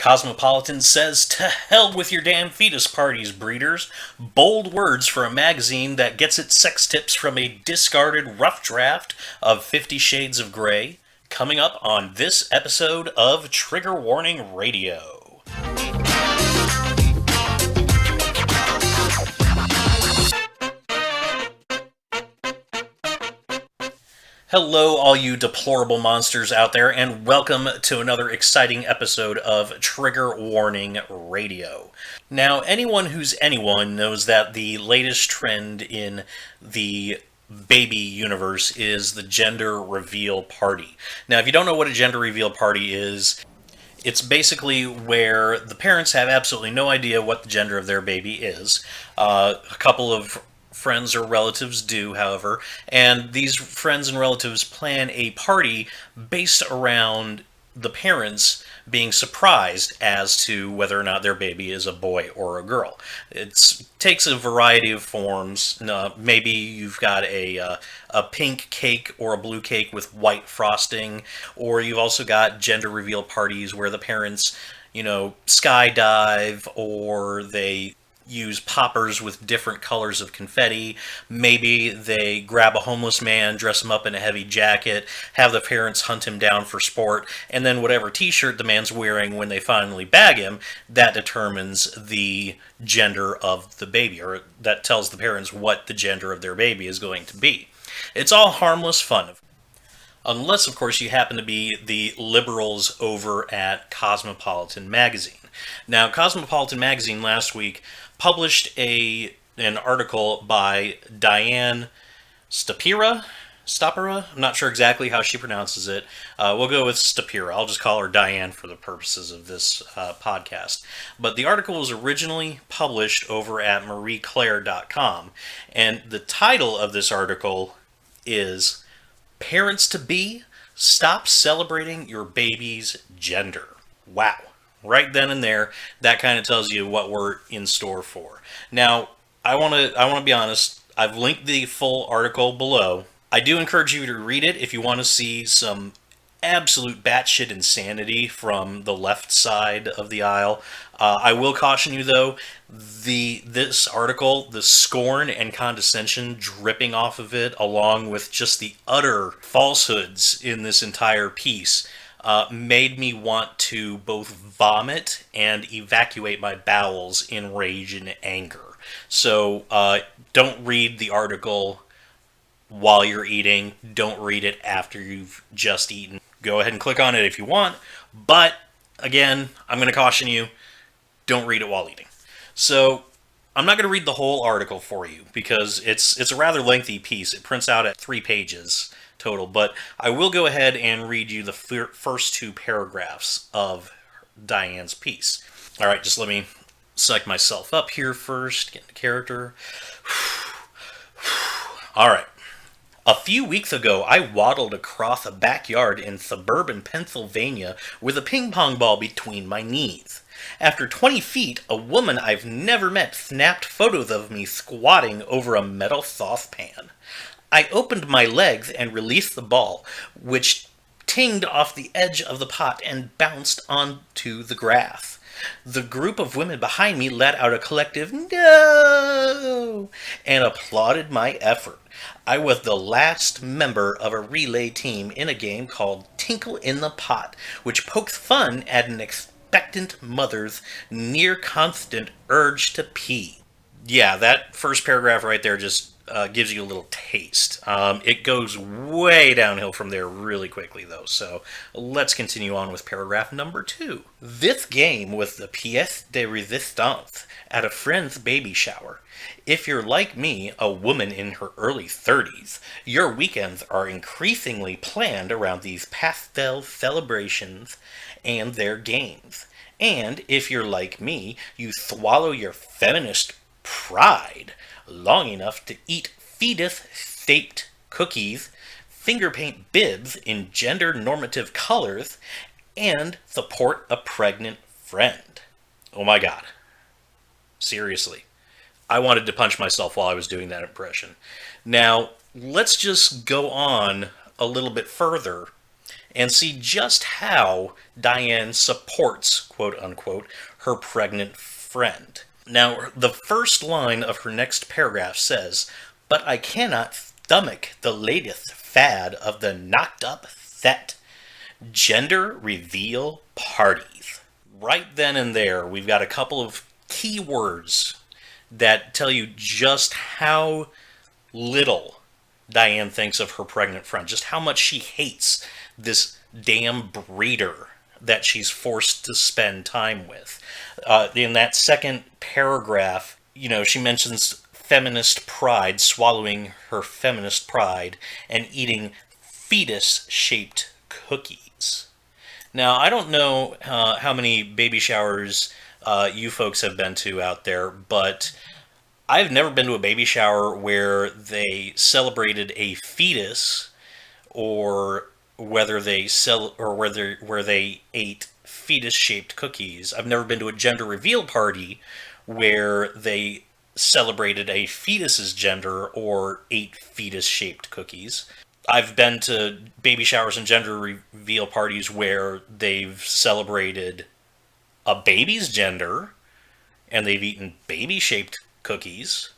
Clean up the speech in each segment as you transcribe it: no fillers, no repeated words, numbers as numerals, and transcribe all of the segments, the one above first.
Cosmopolitan says, "To hell with your damn fetus parties, breeders." Bold words for a magazine that gets its sex tips from a discarded rough draft of 50 Shades of Grey. Coming up on this episode of Trigger Warning Radio. Hello, all you deplorable monsters out there, and welcome to another exciting episode of Trigger Warning Radio. Now, anyone who's anyone knows that the latest trend in the baby universe is the gender reveal party. Now, if you don't know what a gender reveal party is, it's basically where the parents have absolutely no idea what the gender of their baby is. A couple of friends or relatives do, however, and these friends and relatives plan a party based around the parents being surprised as to whether or not their baby is a boy or a girl. It takes a variety of forms. Maybe you've got a pink cake or a blue cake with white frosting, or you've also got gender reveal parties where the parents, skydive, or they use poppers with different colors of confetti. Maybe they grab a homeless man, dress him up in a heavy jacket, have the parents hunt him down for sport, and then whatever t-shirt the man's wearing when they finally bag him, that determines the gender of the baby, or that tells the parents what the gender of their baby is going to be. It's all harmless fun. Unless, of course, you happen to be the liberals over at Cosmopolitan magazine. Now, Cosmopolitan magazine last week published an article by Diane Stapira. I'm not sure exactly how she pronounces it. We'll go with Stapira. I'll just call her Diane for the purposes of this podcast. But the article was originally published over at marieclaire.com, and the title of this article is "Parents-to-be, Stop Celebrating Your Baby's Gender." Wow. Right then and there, that kind of tells you what we're in store for. Now, I want to be honest. I've linked the full article below. I do encourage you to read it if you want to see some absolute batshit insanity from the left side of the aisle. I will caution you, though, this article, the scorn and condescension dripping off of it, along with just the utter falsehoods in this entire piece, made me want to both vomit and evacuate my bowels in rage and anger. So don't read the article while you're eating. Don't read it after you've just eaten. Go ahead and click on it if you want, but again, I'm going to caution you, don't read it while eating. So I'm not going to read the whole article for you because it's a rather lengthy piece. It prints out at 3 pages total, but I will go ahead and read you the first 2 paragraphs of Diane's piece. All right, just let me psych myself up here first, get into character. All right. "A few weeks ago, I waddled across a backyard in suburban Pennsylvania with a ping pong ball between my knees. After 20 feet, a woman I've never met snapped photos of me squatting over a metal saucepan. I opened my legs and released the ball, which tinged off the edge of the pot and bounced onto the grass. The group of women behind me let out a collective 'no' and applauded my effort. I was the last member of a relay team in a game called Tinkle in the Pot, which pokes fun at an expectant mother's near-constant urge to pee." Yeah, that first paragraph right there just gives you a little taste. It goes way downhill from there really quickly, though, so let's continue on with paragraph number 2. "This game was the pièce de résistance at a friend's baby shower. If you're like me, a woman in her early 30s, your weekends are increasingly planned around these pastel celebrations and their games. And if you're like me, you swallow your feminist pride long enough to eat fetus-shaped cookies, finger paint bibs in gender-normative colors, and support a pregnant friend." Oh my god. Seriously. I wanted to punch myself while I was doing that impression. Now, let's just go on a little bit further and see just how Diane supports, quote unquote, her pregnant friend. Now, the first line of her next paragraph says, "But I cannot stomach the latest fad of the knocked up set. Gender reveal parties." Right then and there, we've got a couple of key words that tell you just how little Diane thinks of her pregnant friend, just how much she hates this damn breeder that she's forced to spend time with. In that second paragraph, she mentions feminist pride, swallowing her feminist pride, and eating fetus-shaped cookies. Now, I don't know how many baby showers you folks have been to out there, but I've never been to a baby shower where they celebrated a fetus, or whether they where they ate fetus-shaped cookies. I've never been to a gender reveal party where they celebrated a fetus's gender or ate fetus-shaped cookies. I've been to baby showers and gender reveal parties where they've celebrated a baby's gender and they've eaten baby-shaped cookies.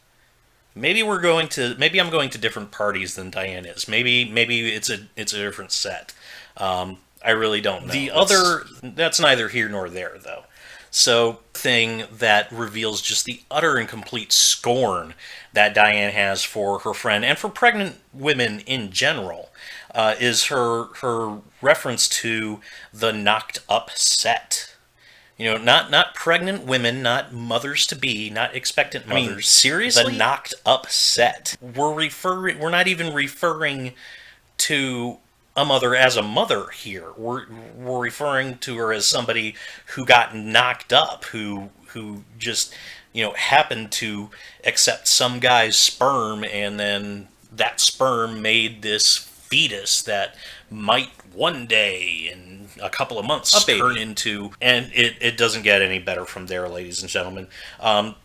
Maybe I'm going to different parties than Diane is. Maybe it's a different set. I really don't know. That's neither here nor there, though. So, thing that reveals just the utter and complete scorn that Diane has for her friend and for pregnant women in general is her reference to the knocked up set. Not pregnant women, not mothers to be, not expectant mothers. I mean, seriously? The knocked up set. We're not even referring to a mother as a mother here. We're referring to her as somebody who got knocked up, who just happened to accept some guy's sperm, and then that sperm made this fetus that might one day in a couple of months turn into, and it doesn't get any better from there, ladies and gentlemen.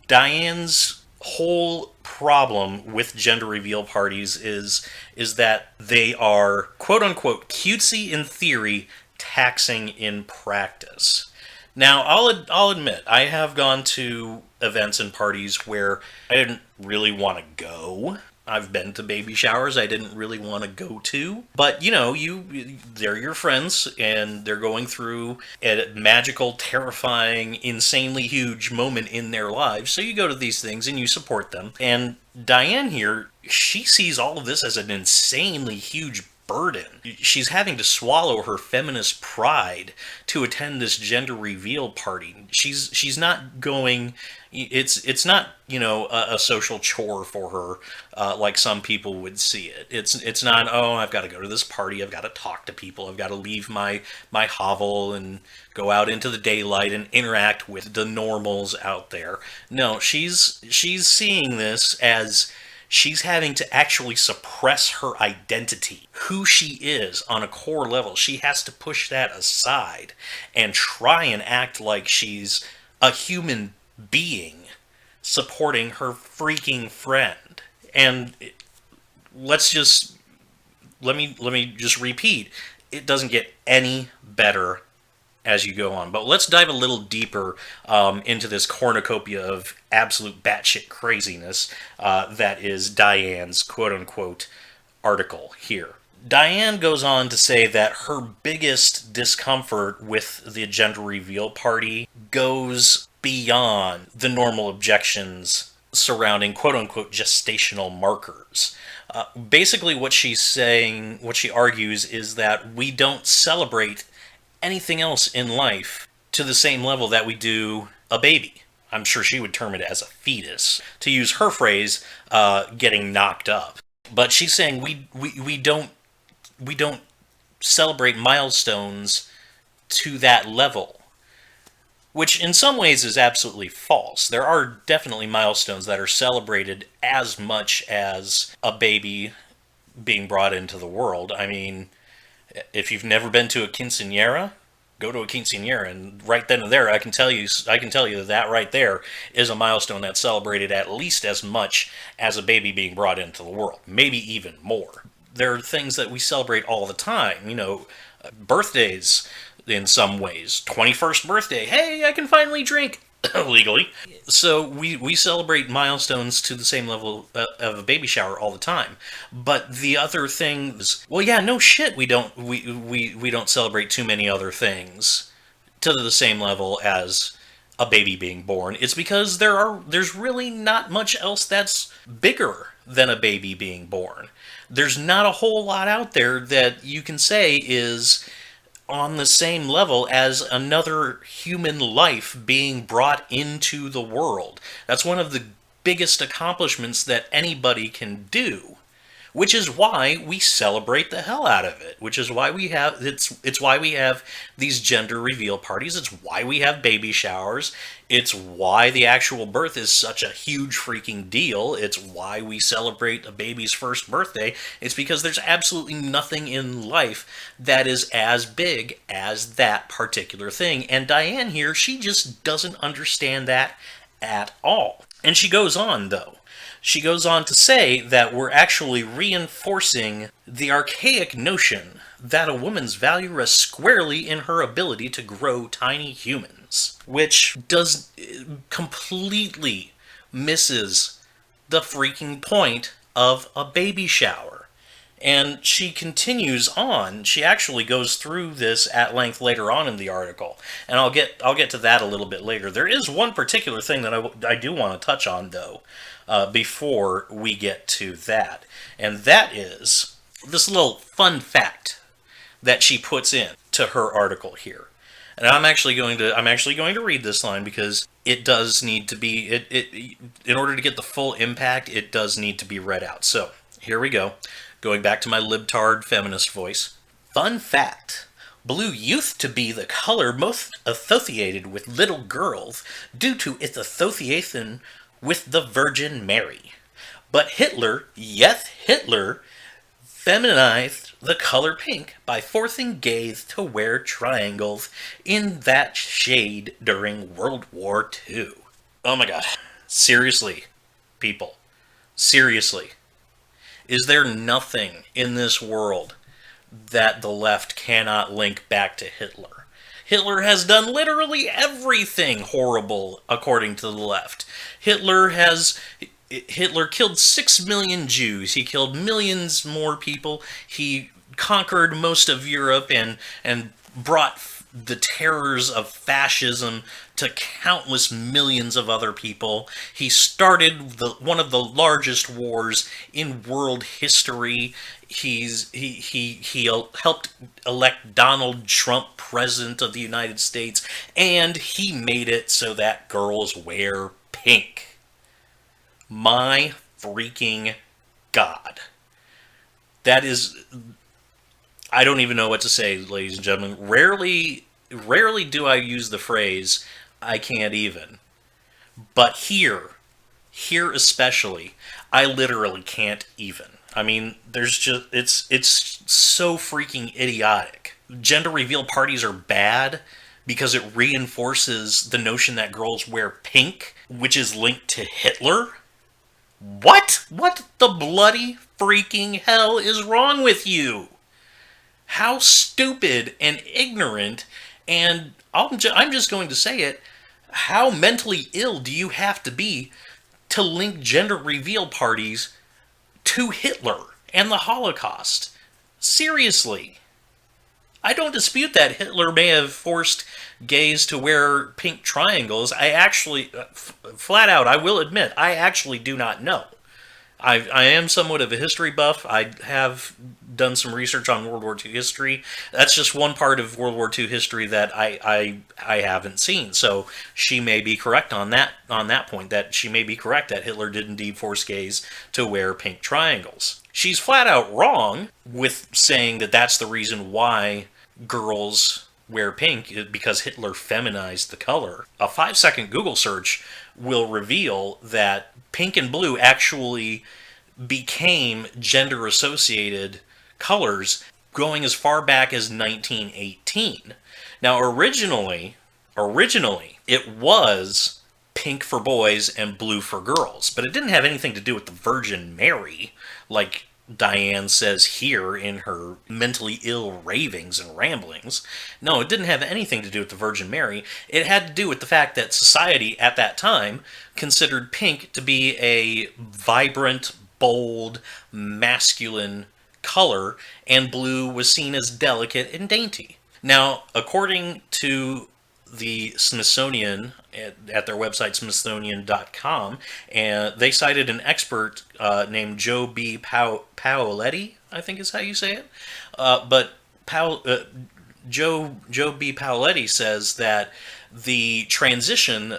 Diane's whole problem with gender reveal parties is that they are, quote unquote, cutesy in theory, taxing in practice. Now, I'll admit, I have gone to events and parties where I didn't really want to go. I've been to baby showers I didn't really want to go to. But, they're your friends, and they're going through a magical, terrifying, insanely huge moment in their lives. So you go to these things and you support them. And Diane here, she sees all of this as an insanely huge burden. She's having to swallow her feminist pride to attend this gender reveal party. She's not going. It's not a social chore for her like some people would see it. It's not, oh, I've got to go to this party, I've got to talk to people, I've got to leave my hovel and go out into the daylight and interact with the normals out there. No, she's seeing this as she's having to actually suppress her identity, who she is on a core level. She has to push that aside and try and act like she's a human being supporting her freaking friend. And let me just repeat, it doesn't get any better as you go on. But let's dive a little deeper into this cornucopia of absolute batshit craziness that is Diane's quote-unquote article here. Diane goes on to say that her biggest discomfort with the gender reveal party goes beyond the normal objections surrounding quote-unquote gestational markers. Basically what she argues is that we don't celebrate anything else in life to the same level that we do a baby. I'm sure she would term it as a fetus, to use her phrase, getting knocked up. But she's saying we don't celebrate milestones to that level, which in some ways is absolutely false. There are definitely milestones that are celebrated as much as a baby being brought into the world. I mean, if you've never been to a quinceañera, go to a quinceañera, and right then and there, I can tell you that right there is a milestone that's celebrated at least as much as a baby being brought into the world, maybe even more. There are things that we celebrate all the time, Birthdays, in some ways. 21st birthday, hey, I can finally drink legally. So we celebrate milestones to the same level of a baby shower all the time. But the other things, well, yeah, no shit, we don't celebrate too many other things to the same level as a baby being born. It's because there's really not much else that's bigger than a baby being born. There's not a whole lot out there that you can say is on the same level as another human life being brought into the world. That's one of the biggest accomplishments that anybody can do, which is why we celebrate the hell out of it, which is why it's why we have these gender reveal parties, it's why we have baby showers, it's why the actual birth is such a huge freaking deal, it's why we celebrate a baby's first birthday. It's because there's absolutely nothing in life that is as big as that particular thing, and Diane here, she just doesn't understand that at all. And she goes on, though. She goes on to say that we're actually reinforcing the archaic notion that a woman's value rests squarely in her ability to grow tiny humans, which does completely misses the freaking point of a baby shower. And she continues on. She actually goes through this at length later on in the article, and I'll get to that a little bit later. There is one particular thing that I do want to touch on, though, before we get to that, and that is this little fun fact that she puts in to her article here. And I'm actually going to read this line because it does need to be in order to get the full impact, it does need to be read out. So here we go. Going back to my libtard feminist voice. Fun fact. Blue used to be the color most associated with little girls due to its association with the Virgin Mary. But Hitler, yes Hitler, feminized the color pink by forcing gays to wear triangles in that shade during World War II. Oh my god. Seriously, people. Seriously. Is there nothing in this world that the left cannot link back to Hitler? Hitler has done literally everything horrible, according to the left. Hitler killed 6 million Jews. He killed millions more people. He conquered most of Europe and brought the terrors of fascism to countless millions of other people. He started one of the largest wars in world history. He helped elect Donald Trump president of the United States, and he made it so that girls wear pink. My freaking God. That is... I don't even know what to say, ladies and gentlemen. Rarely do I use the phrase, I can't even. But here especially, I literally can't even. I mean, it's so freaking idiotic. Gender reveal parties are bad because it reinforces the notion that girls wear pink, which is linked to Hitler. What? What the bloody freaking hell is wrong with you? How stupid and ignorant, and I'm just going to say it, how mentally ill do you have to be to link gender reveal parties to Hitler and the Holocaust? Seriously. I don't dispute that Hitler may have forced gays to wear pink triangles. I actually, flat out, I will admit, I actually do not know. I am somewhat of a history buff. I have done some research on World War II history. That's just one part of World War II history that I haven't seen. So she may be correct on that point. That she may be correct that Hitler did indeed force gays to wear pink triangles. She's flat out wrong with saying that that's the reason why girls wear pink, because Hitler feminized the color. A 5-second Google search will reveal that pink and blue actually became gender-associated colors going as far back as 1918. Now, originally, it was pink for boys and blue for girls, but it didn't have anything to do with the Virgin Mary, like Diane says here in her mentally ill ravings and ramblings. No, it didn't have anything to do with the Virgin Mary. It had to do with the fact that society at that time considered pink to be a vibrant, bold, masculine color, and blue was seen as delicate and dainty. Now, according to the Smithsonian at their website smithsonian.com, and they cited an expert named Joe B. Paoletti, I think is how you say it. But Joe B. Paoletti says that the transition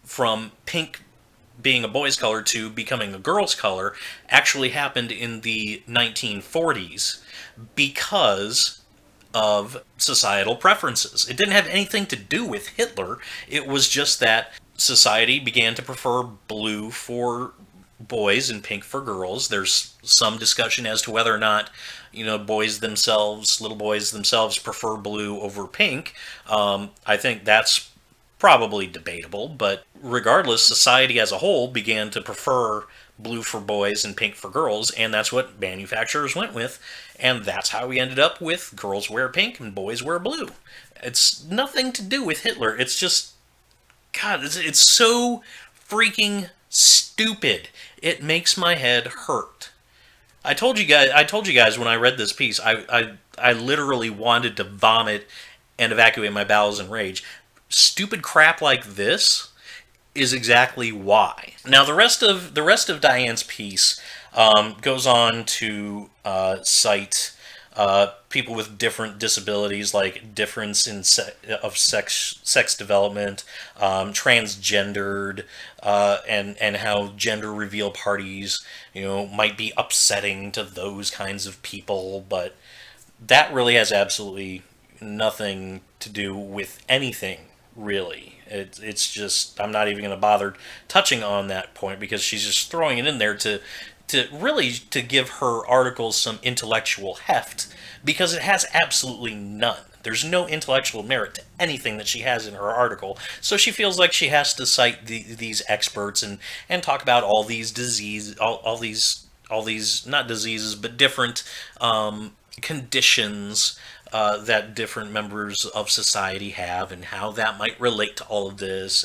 from pink being a boy's color to becoming a girl's color actually happened in the 1940s because of societal preferences. It didn't have anything to do with Hitler. It was just that society began to prefer blue for boys and pink for girls. There's some discussion as to whether or not, little boys themselves prefer blue over pink. I think that's probably debatable, but regardless, society as a whole began to prefer blue for boys and pink for girls, and that's what manufacturers went with, and that's how we ended up with girls wear pink and boys wear blue. It's nothing to do with Hitler. It's just, God, it's so freaking stupid. It makes my head hurt. I told you guys when I read this piece, I literally wanted to vomit and evacuate my bowels in rage. Stupid crap like this is exactly why. Now the rest of Diane's piece goes on to cite people with different disabilities, like difference in sex development, transgendered, and how gender reveal parties, might be upsetting to those kinds of people, but that really has absolutely nothing to do with anything. Really, it's just, I'm not even going to bother touching on that point because she's just throwing it in there to really to give her article some intellectual heft, because it has absolutely none. There's no intellectual merit to anything that she has in her article, so she feels like she has to cite these experts and talk about all these all these not diseases but different conditions that different members of society have, and how that might relate to all of this.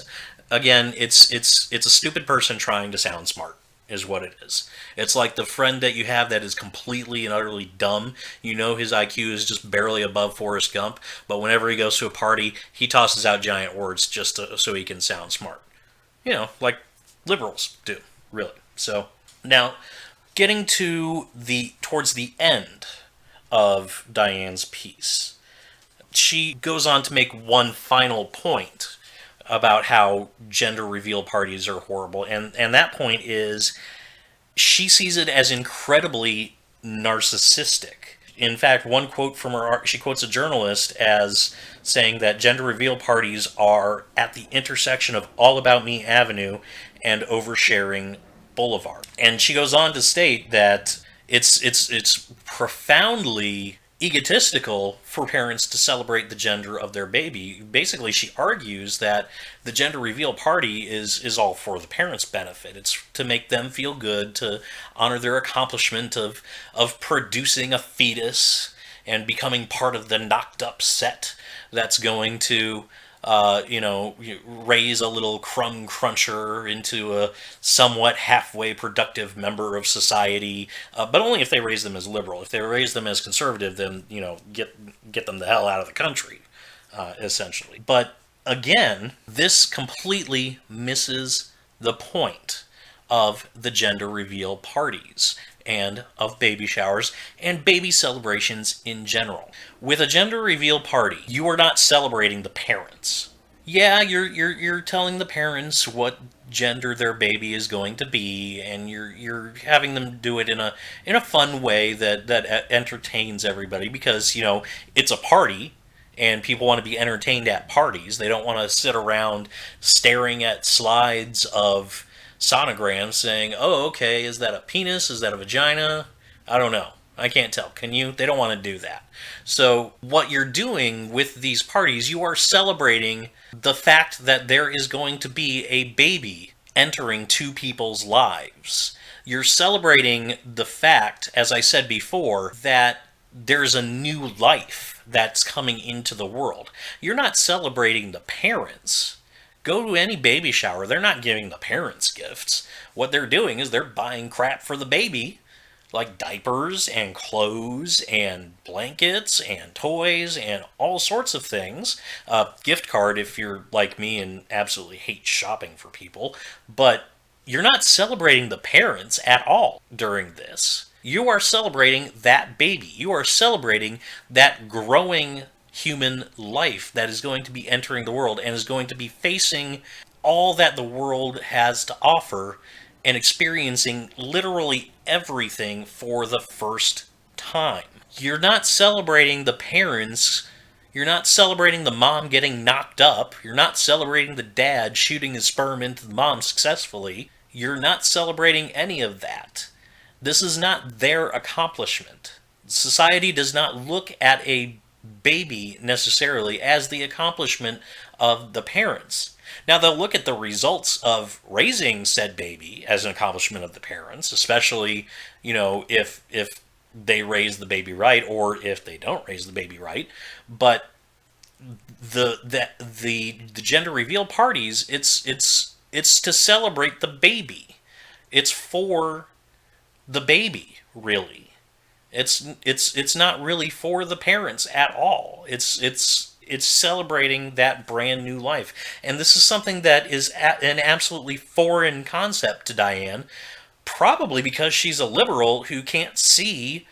Again, it's a stupid person trying to sound smart, is what it is. It's like the friend that you have that is completely and utterly dumb. His IQ is just barely above Forrest Gump, but whenever he goes to a party, he tosses out giant words just so he can sound smart. Like liberals do, really. So, now, getting to towards the end of Diane's piece, she goes on to make one final point about how gender reveal parties are horrible, and that point is she sees it as incredibly narcissistic. In fact, one quote from her, she quotes a journalist as saying that gender reveal parties are at the intersection of All About Me Avenue and Oversharing Boulevard. And she goes on to state that it's profoundly egotistical for parents to celebrate the gender of their baby. Basically, she argues that the gender reveal party is all for the parents' benefit. It's to make them feel good, to honor their accomplishment of producing a fetus and becoming part of the knocked up set that's going to raise a little crumb cruncher into a somewhat halfway productive member of society, but only if they raise them as liberal. If they raise them as conservative, then, get them the hell out of the country, essentially. But again, this completely misses the point of the gender reveal parties and of baby showers and baby celebrations in general. With a gender reveal party, you are not celebrating the parents. Yeah, you're telling the parents what gender their baby is going to be, and you're having them do it in a fun way that entertains everybody, because it's a party and people want to be entertained at parties. They don't want to sit around staring at slides of sonograms saying, oh, okay, is that a penis? Is that a vagina? I don't know. I can't tell. Can you? They don't want to do that. So what you're doing with these parties, you are celebrating the fact that there is going to be a baby entering two people's lives. You're celebrating the fact, as I said before, that there's a new life that's coming into the world. You're not celebrating the parents. Go to any baby shower, they're not giving the parents gifts. What they're doing is they're buying crap for the baby, like diapers and clothes and blankets and toys and all sorts of things. Gift card if you're like me and absolutely hate shopping for people. But you're not celebrating the parents at all during this. You are celebrating that baby. You are celebrating that growing human life that is going to be entering the world and is going to be facing all that the world has to offer and experiencing literally everything for the first time. You're not celebrating the parents. You're not celebrating the mom getting knocked up. You're not celebrating the dad shooting his sperm into the mom successfully. You're not celebrating any of that. This is not their accomplishment. Society does not look at a baby necessarily as the accomplishment of the parents. Now they'll look at the results of raising said baby as an accomplishment of the parents, especially, if they raise the baby right or if they don't raise the baby right. But the gender reveal parties, it's to celebrate the baby. It's for the baby, really. It's not really for the parents at all. It's celebrating that brand new life. And this is something that is an absolutely foreign concept to Diane, probably because she's a liberal who can't see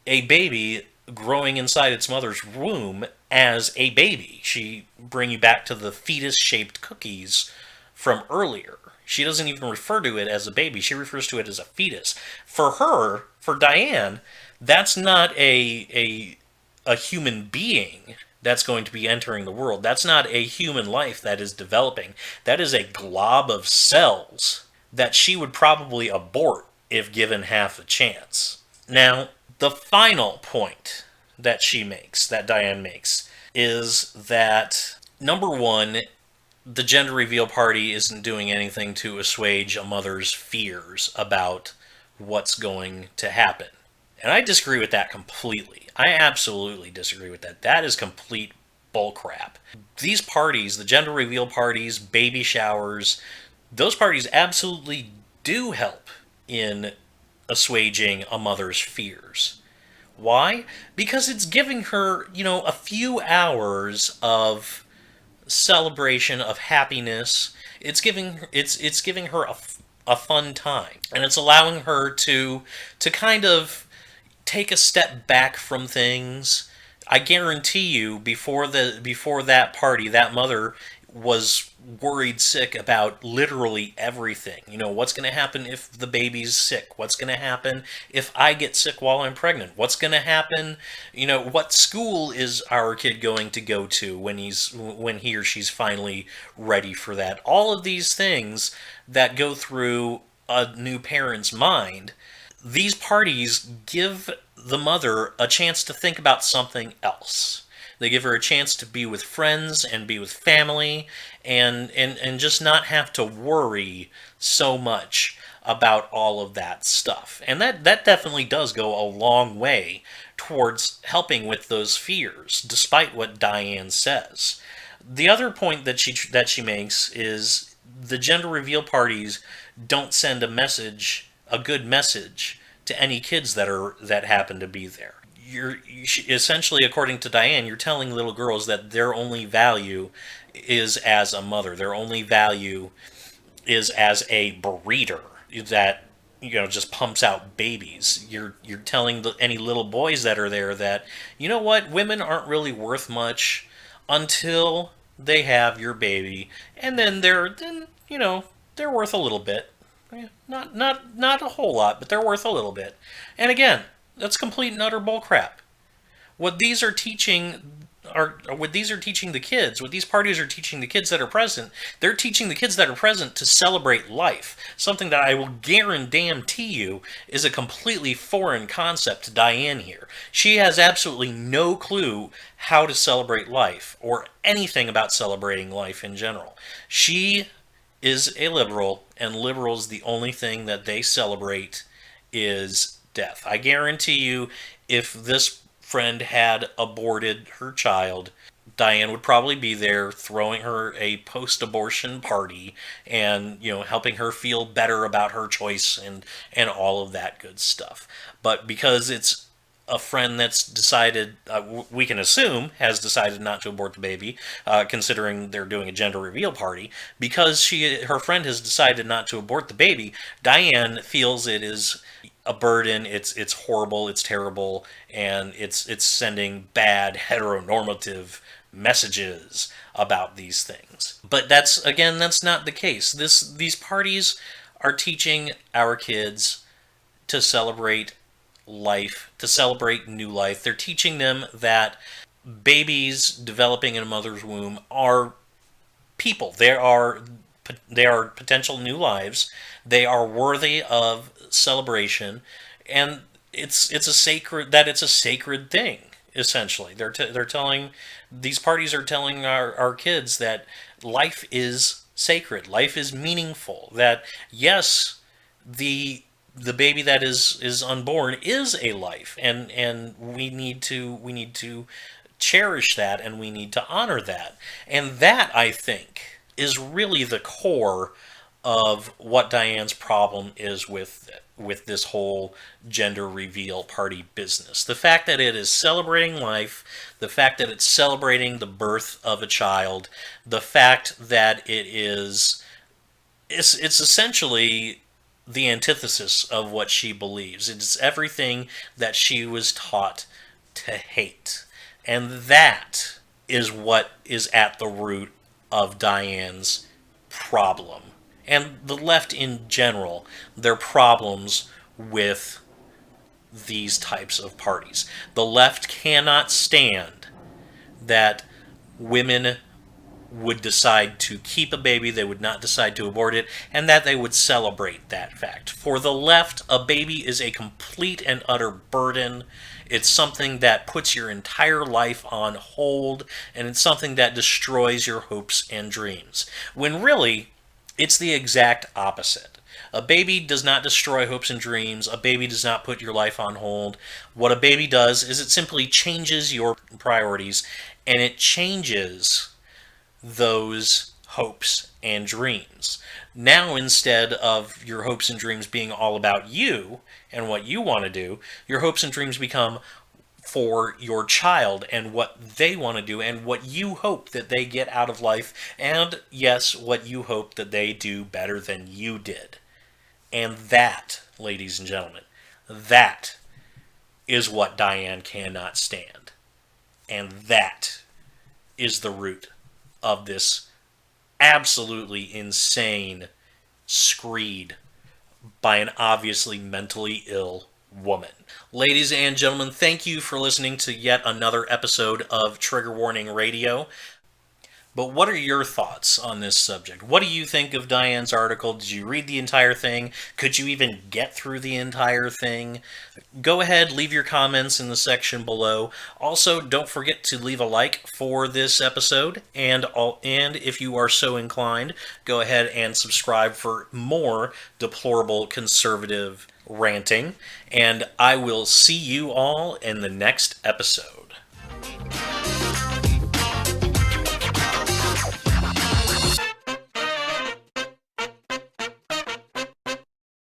a baby growing inside its mother's womb as a baby. She bring you back to the fetus-shaped cookies from earlier. She doesn't even refer to it as a baby. She refers to it as a fetus. For her, for Diane, that's not a human being that's going to be entering the world. That's not a human life that is developing. That is a glob of cells that she would probably abort if given half a chance. Now, the final point that Diane makes, is that, number one, the gender reveal party isn't doing anything to assuage a mother's fears about what's going to happen. And I disagree with that completely. I absolutely disagree with that. That is complete bullcrap. These parties, the gender reveal parties, baby showers, those parties absolutely do help in assuaging a mother's fears. Why? Because it's giving her, a few hours of celebration, of happiness. It's giving her a fun time, and it's allowing her to kind of take a step back from things. I guarantee you, before that party, that mother was worried sick about literally everything. What's going to happen if the baby's sick? What's going to happen if I get sick while I'm pregnant? What's going to happen? What school is our kid going to go to when he or she's finally ready for that? All of these things that go through a new parent's mind, these parties give the mother a chance to think about something else. They give her a chance to be with friends and be with family and just not have to worry so much about all of that stuff. And that definitely does go a long way towards helping with those fears, despite what Diane says. The other point that she makes is the gender reveal parties don't send a good message to any kids that happen to be there. You're essentially, according to Diane, you're telling little girls that their only value is as a mother. Their only value is as a breeder that just pumps out babies. You're telling any little boys that are there that, women aren't really worth much until they have your baby, and then they're worth a little bit. Not a whole lot, but they're worth a little bit. And again, that's complete and utter bullcrap. What these are teaching the kids, what these parties are teaching the kids that are present, they're teaching the kids that are present to celebrate life. Something that I will guarantee you is a completely foreign concept to Diane here. She has absolutely no clue how to celebrate life or anything about celebrating life in general. She is a liberal, and liberals, the only thing that they celebrate is death. I guarantee you, if this friend had aborted her child, Diane would probably be there throwing her a post-abortion party and, helping her feel better about her choice and all of that good stuff. But because it's a friend that's decided, we can assume, has decided not to abort the baby, considering they're doing a gender reveal party, because her friend has decided not to abort the baby, Diane feels it is a burden. It's horrible. It's terrible, and it's sending bad heteronormative messages about these things. But that's not the case. These parties are teaching our kids to celebrate life, to celebrate new life. They're teaching them that babies developing in a mother's womb are people. They are potential new lives. They are worthy of celebration, and it's a sacred thing. Essentially, they're telling these parties are telling our kids that life is sacred, life is meaningful. That yes, the baby that is unborn is a life, and we need to cherish that, and we need to honor that. And that, I think, is really the core of what Diane's problem is with this whole gender reveal party business. The fact that it is celebrating life, the fact that it's celebrating the birth of a child, the fact that it's essentially the antithesis of what she believes. It's everything that she was taught to hate. And that is what is at the root of Diane's problem. And the left in general, their problems with these types of parties. The left cannot stand that women would decide to keep a baby, they would not decide to abort it, and that they would celebrate that fact. For the left, a baby is a complete and utter burden. It's something that puts your entire life on hold, and it's something that destroys your hopes and dreams. When really, it's the exact opposite. A baby does not destroy hopes and dreams. A baby does not put your life on hold. What a baby does is it simply changes your priorities, and it changes those hopes and dreams. Now, instead of your hopes and dreams being all about you and what you want to do, your hopes and dreams become for your child and what they want to do and what you hope that they get out of life, and yes, what you hope that they do better than you did. And that, ladies and gentlemen, that is what Diane cannot stand. And that is the root of this absolutely insane screed by an obviously mentally ill woman. Ladies and gentlemen, thank you for listening to yet another episode of Trigger Warning Radio. But what are your thoughts on this subject? What do you think of Diane's article? Did you read the entire thing? Could you even get through the entire thing? Go ahead, leave your comments in the section below. Also, don't forget to leave a like for this episode, and if you are so inclined, go ahead and subscribe for more deplorable conservative ranting. And I will see you all in the next episode.